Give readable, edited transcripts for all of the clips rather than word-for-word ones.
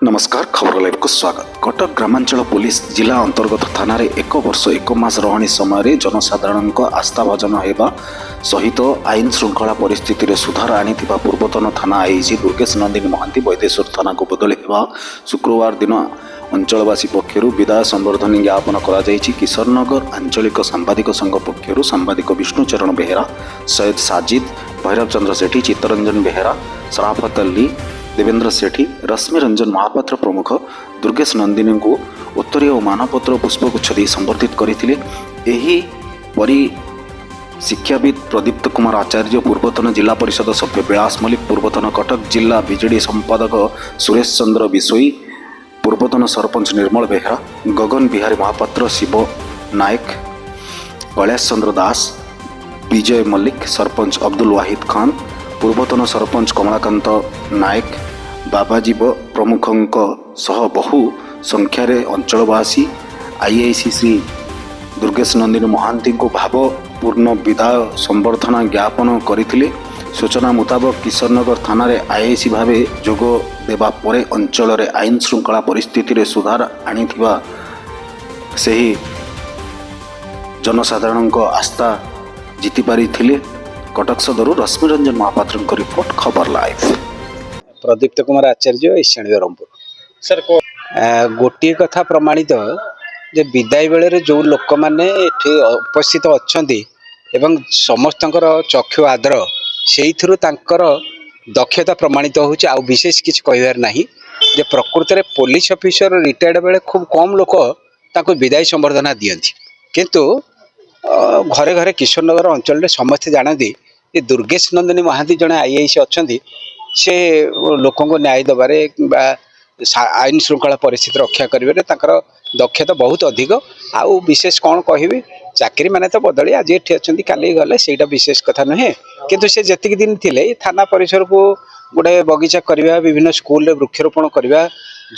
नमस्कार खबर लाइव को स्वागत। कटक ग्रामांचल पुलिस जिला अंतर्गत थाना रे 1 वर्ष 1 मास रहाणी समय जनसाधारण आस्था भजन होगा सहित आईन श्रृंखला परिस्थिति रे सुधार आनीथिबा पूर्वतन थाना आईजी दुर्गेश नंदिनी महांती वैदेश्वर थाना को बदल होगा शुक्रवार दिन अंचलवासी पक्षर विदाय संवर्धनी ज्ञापन करा जायछि। किशोरनगर आंचलिक सांबादिक संघ पक्षर सांबादिक विष्णुचरण बेहेरा, सैयद साजिद, भैरव चंद्र सेठी, चित्तरंजन बेहेरा, सराफत अली, देवेंद्र सेठी, रश्मि रंजन महापात्र प्रमुख दुर्गेश नंदिनी को उत्तरीय और मानपत्र पुष्पगुच्छ दे संबर्धित करथिले। एही परि शिक्षाविद प्रदीप्त कुमार आचार्य, पूर्वतन जिला परिषद सभ्य विलास मल्लिक, पूर्वतन कटक जिला बीजेडी संपादक सुरेश चंद्र बिशोई, पूर्वतन सरपंच निर्मल बेहेरा, गगन बिहारी महापात्र, शिव नायक, कैलाश चंद्र दास, विजय मल्लिक, सरपंच अब्दुल वाहिद खान, पूर्वतन सरपंच कमलाकांत नायक, बाबाजी प्रमुखों सह बहु संख्यार अंचलवासी आईआईसी श्री दुर्गेश नंदिनी महांती को भावपूर्ण विदाय संबर्धना ज्ञापन करथिले। सूचना मुताबक किशोरनगर थाना रे आईआईसी भावे जोग देबा परे अंचल रे आईन श्रृंखला परिस्थिति रे सुधार आनीथिबा सही जनसाधारण आस्था जीति पारिथिले। कटक सदर रश्मि रंजन महापात्र रिपोर्ट खबर लाइव। प्रदीप्त कुमार आचार्य ईशाणी ब्रह्मपुर सर को गोटे कथा प्रमाणित जे विदाय बेले जो लोक मैंने उपस्थित अच्छा एवं समस्त चक्षु आदर से दक्षता प्रमाणित होउछि। आ विशेष किसी कहबार नहीं जे प्रकृत में पुलिस ऑफिसर रिटायर्ड बेले खूब कम लोक ताको विदाय संबर्धना दियंती, किंतु घरे घरे किशोरनगर अंचल समस्ते जानती ये दुर्गेश नंदिनी महांती जड़े आईआईसी अच्छा से लोक न्याय दबारे आईन श्रृंखला परिस्थिति रक्षा करेंगे दक्षता बहुत अधिक। आउ विशेष कौन कहबी चाकरी माने तो बदली आज ये अच्छा काली गले से विशेष कथा नुहे, किंतु से जी दिन थे थाना परिसर को गोटे बगीचा करवा, विभिन्न स्कूल वृक्षरोपण करवा,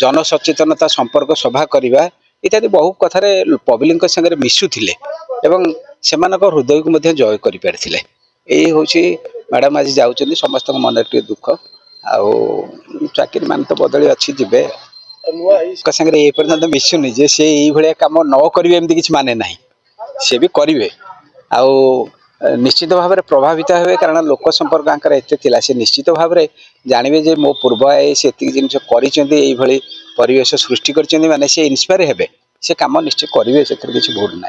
जनसचेतनता संपर्क सभा करवा इत्यादि बहु कथार पब्लिक संगे मिशुले एवं सेमानक हृदय को जय कर यही हूँ मैडम आज जाऊँ समस्त मन टे दुख आउ चाकरी मान तो बदली अच्छी जीवे संगे ये पर्यटन मिशुनी जे से ये कम न करेंगे एमती किसी माने ना सी भी करेंगे आउ निश्चित भाव में प्रभावित हे कारण लोक संपर्क आंकर एत से निश्चित भाव में जानवे जे मो पूर्व से जिन कर परिवेश सृष्टि कर माने से इन्स्पायर हे से कम निश्चित करेंगे से किसी भूल ना।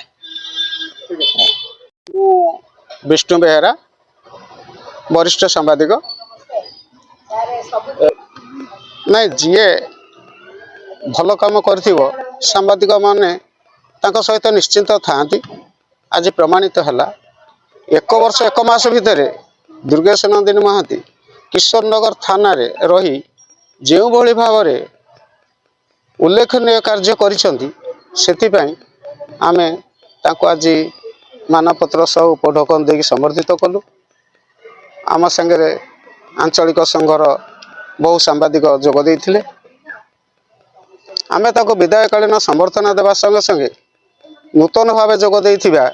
विष्णु बेहेरा वरिष्ठ सांबादिक नहीं जीए भल कम कर सांबादिक माने सहित निश्चिंत था। आज प्रमाणित है 1 वर्ष 1 मास भितर दुर्गेश नंदिनी महांती किशोरनगर थाना रे रही जो भली भाव में उल्लेखनीय कार्य करिसेंती आमे ताको आज मानपत्र सह उपढौकन देकी संबर्धित कलु। आम संगे आंचलिक संघर बहु सांबादिक जोग देइथिले। आमे ताको विदायकालीन संबर्धना देवा संगे संगे नूतन भाव जोग देइथिबा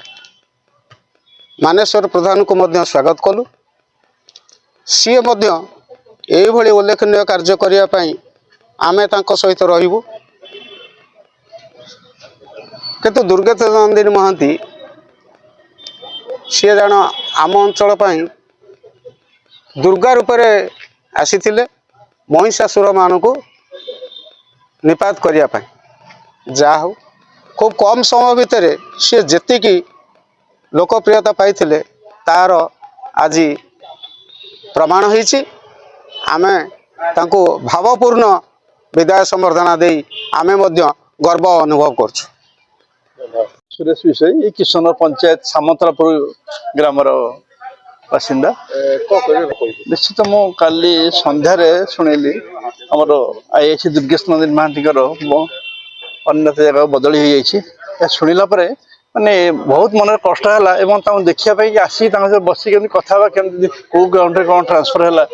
मानेश्वर प्रधान को मध्य स्वागत कलु। सी मध्य एई भली उल्लेखनीय कार्य करिया पई आमे ताको सहित रहिबु। किंतु दुर्गेश नंदिनी महांती सी जान आम अंचल दुर्गा रूप आसी महिषासुर मान को निपात करने जा हो खूब कम समय भितर सी जी लोकप्रियता पाई तार आज प्रमाण होइछि। आमे तांको भावपूर्ण विदाय संबर्धना दे आमे मध्य गर्व अनुभव करछु। सुरेश विषय ये किशोरनगर पंचायत सामंतरापुर ग्रामर बासिंदा निश्चित मु काली संध्यारे शुणिली आमर आईआईसी दुर्गेश नंदिनी महांती अन्य जगह बदली हो जाए शुणिला माने बहुत मन कष्ट है देखिए आसिक बसिक कथा कौ ग्राउंड कौन ट्रांसफर है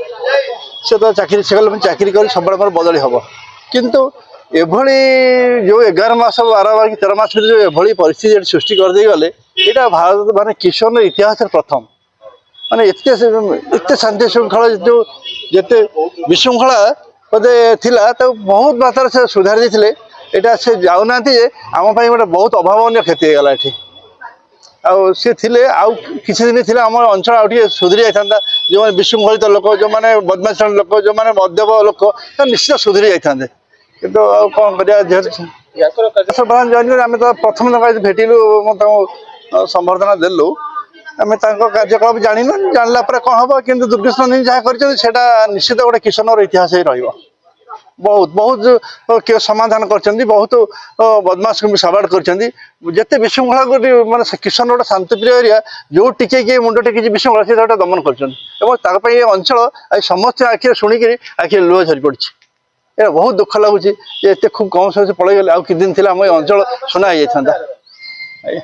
से तो चाकरी से चाकरी कर सब बदली हम किंतु एभली जो 11 मास 12 मास 13 मास जो एभली परिस्थिति सृष्टि कर दे गले यहाँ भारत माने किशोर इतिहास प्रथम माने एत शांति श्रृंखला जो जिते विशृंखला ବୋଧେ ଥିଲା ତାକୁ ବହୁତ ମାତ୍ରାରେ ସେ ସୁଧାରି ଦେଇଥିଲେ। ଏଇଟା ସେ ଯାଉନାହାନ୍ତି ଯେ ଆମ ପାଇଁ ଗୋଟେ ବହୁତ ଅଭାବନୀୟ କ୍ଷତି ହେଇଗଲା ଏଠି। ଆଉ ସେ ଥିଲେ ଆଉ କିଛି ଦିନ ଥିଲେ ଆମ ଅଞ୍ଚଳ ଆଉ ଟିକେ ସୁଧୁରି ଯାଇଥାନ୍ତା। ଯେଉଁମାନେ ବିଶୃଙ୍ଖଳିତ ଲୋକ, ଯେଉଁମାନେ ବଦମାସ ଲୋକ, ଯେଉଁମାନେ ମଦ୍ୟପ ଲୋକ, ନିଶ୍ଚିତ ସୁଧୁରି ଯାଇଥାନ୍ତେ। କିନ୍ତୁ ଆଉ କ'ଣ କରିବା, ଯେହେତୁ ଆମେ ତ ପ୍ରଥମ ଭେଟିଲୁ, ତାଙ୍କୁ ସମ୍ବର୍ଦ୍ଧନା ଦେଲୁ। ଆମେ ତାଙ୍କ କାର୍ଯ୍ୟକଳାପ ଜାଣିନୁ, ଜାଣିଲା ପରେ କ'ଣ ହବ। କିନ୍ତୁ ଦୁର୍ଗେଶ ନନ୍ଦିନୀ ଯାହା କରିଛନ୍ତି ସେଇଟା ନିଶ୍ଚିତ ଗୋଟେ କିଶୋରର ଇତିହାସ ହେଇ ରହିବ। ବହୁତ ବହୁତ ସମାଧାନ କରିଛନ୍ତି, ବହୁତ ବଦମାସକୁ ବି ସାବାଡ଼ କରିଛନ୍ତି। ଯେତେ ବିଶୃଙ୍ଖଳା ମାନେ କିଶୋର ଗୋଟେ ଶାନ୍ତିପ୍ରିୟ ଏରିଆ, ଯେଉଁ ଟିକେ କିଏ ମୁଣ୍ଡ ଟେକିଛି ବିଶୃଙ୍ଖଳା ସେ ଗୋଟେ ଦମନ କରିଛନ୍ତି। ଏବଂ ତାଙ୍କ ପାଇଁ ଏ ଅଞ୍ଚଳ ଆଜି ସମସ୍ତେ ଆଖିରେ ଶୁଣିକିରି ଆଖିରେ ଲୁହ ଝରି ପଡ଼ିଛି। ଏଇଟା ବହୁତ ଦୁଃଖ ଲାଗୁଛି ଯେ ଏତେ ଖୁବ୍ କମ୍ ସମୟରେ ପଳେଇଗଲେ। ଆଉ କିଛି ଦିନ ଥିଲା ଆମ ଏ ଅଞ୍ଚଳ ସୁନା ହେଇଯାଇଥାନ୍ତା। ଆଜ୍ଞା।